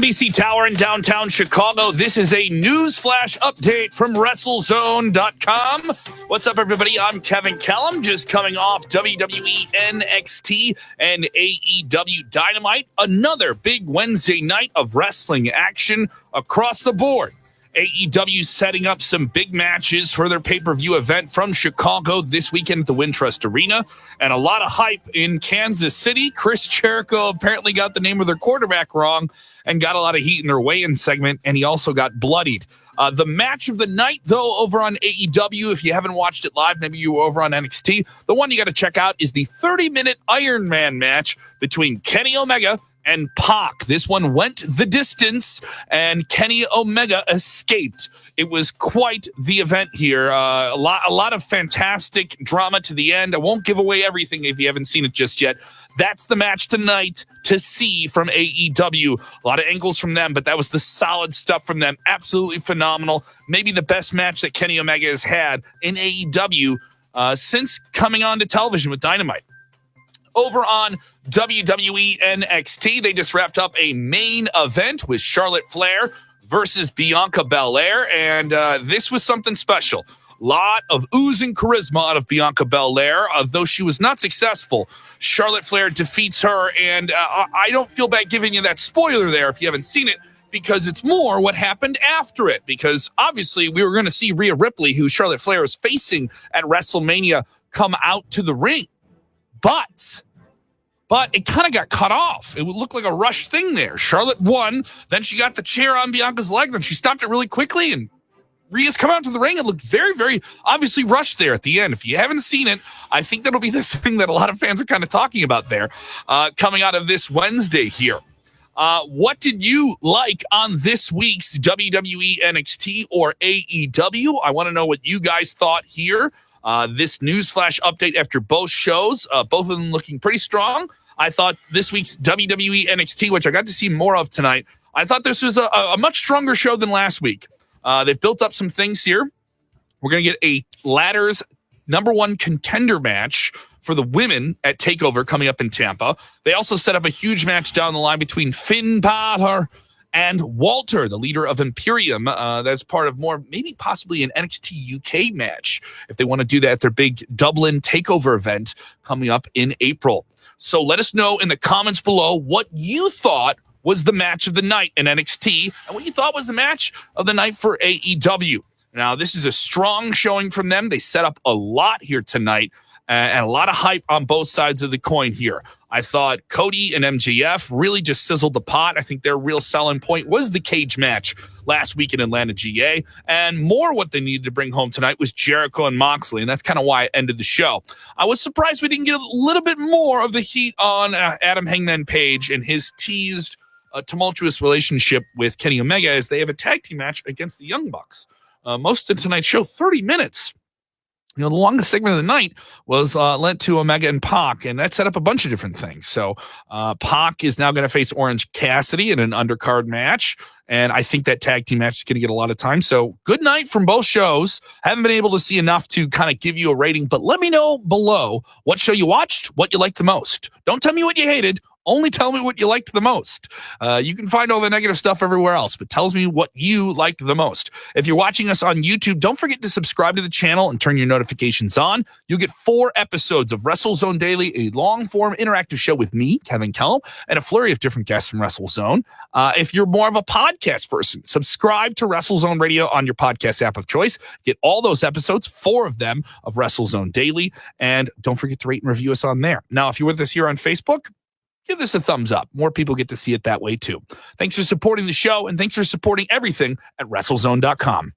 NBC Tower in downtown Chicago. This is a news flash update from WrestleZone.com. What's up, everybody? I'm Kevin Kellum, just coming off WWE NXT and AEW Dynamite. Another big Wednesday night of wrestling action across the board. AEW setting up some big matches for their pay-per-view event from Chicago this weekend at the Wintrust Arena. And a lot of hype in Kansas City. Chris Jericho apparently got the name of their quarterback wrong and got a lot of heat in their weigh-in segment, and he also got bloodied. The match of the night, though, over on AEW, if you haven't watched it live, maybe you were over on NXT, the one you got to check out is the 30-minute Iron Man match between Kenny Omega and Pac. This one went the distance, and Kenny Omega escaped. It was quite the event here. A lot of fantastic drama to the end. I won't give away everything if you haven't seen it just yet. That's the match tonight to see from AEW. A lot of angles from them, but that was the solid stuff from them. Absolutely phenomenal. Maybe the best match that Kenny Omega has had in AEW since coming on to television with Dynamite. Over on WWE NXT, they just wrapped up a main event with Charlotte Flair versus Bianca Belair, and this was something special. Lot of oozing charisma out of Bianca Belair. Though she was not successful, Charlotte Flair defeats her, and I don't feel bad giving you that spoiler there if you haven't seen it, because it's more what happened after it, because obviously we were going to see Rhea Ripley, who Charlotte Flair is facing at WrestleMania, come out to the ring. But it kind of got cut off. It would look like a rush thing there. Charlotte won, then she got the chair on Bianca's leg, then she stopped it really quickly, and Rhea's come out to the ring and looked very, very obviously rushed there at the end. If you haven't seen it, I think that'll be the thing that a lot of fans are kind of talking about there coming out of this Wednesday here. What did you like on this week's WWE NXT or AEW? I want to know what you guys thought here. This newsflash update after both shows, both of them looking pretty strong. I thought this week's WWE NXT, which I got to see more of tonight, I thought this was a much stronger show than last week. They've built up some things here. We're going to get a ladders #1 contender match for the women at TakeOver coming up in Tampa. They also set up a huge match down the line between Finn Balor and Walter, the leader of Imperium. That's part of more, maybe possibly an NXT UK match if they want to do that at their big Dublin TakeOver event coming up in April. So let us know in the comments below what you thought was the match of the night in NXT and what you thought was the match of the night for AEW. Now, this is a strong showing from them. They set up a lot here tonight and a lot of hype on both sides of the coin here. I thought Cody and MJF really just sizzled the pot. I think their real selling point was the cage match last week in Atlanta, GA. And more what they needed to bring home tonight was Jericho and Moxley. And that's kind of why I ended the show. I was surprised we didn't get a little bit more of the heat on Adam Hangman Page and his teased tumultuous relationship with Kenny Omega as they have a tag team match against the Young Bucks. Most of tonight's show, 30 minutes. You know, the longest segment of the night was lent to Omega and Pac, and that set up a bunch of different things. So Pac is now going to face Orange Cassidy in an undercard match, and I think that tag team match is going to get a lot of time. So good night from both shows. Haven't been able to see enough to kind of give you a rating, but let me know below what show you watched, what you liked the most. Don't tell me what you hated. Only tell me what you liked the most. You can find all the negative stuff everywhere else, but tell me what you liked the most. If you're watching us on YouTube, don't forget to subscribe to the channel and turn your notifications on. You'll get 4 episodes of WrestleZone Daily, a long-form interactive show with me, Kevin Kellum, and a flurry of different guests from WrestleZone. If you're more of a podcast person, subscribe to WrestleZone Radio on your podcast app of choice. Get all those episodes, 4 of them, of WrestleZone Daily, and don't forget to rate and review us on there. Now, if you're with us here on Facebook, give this a thumbs up. More people get to see it that way, too. Thanks for supporting the show, and thanks for supporting everything at WrestleZone.com.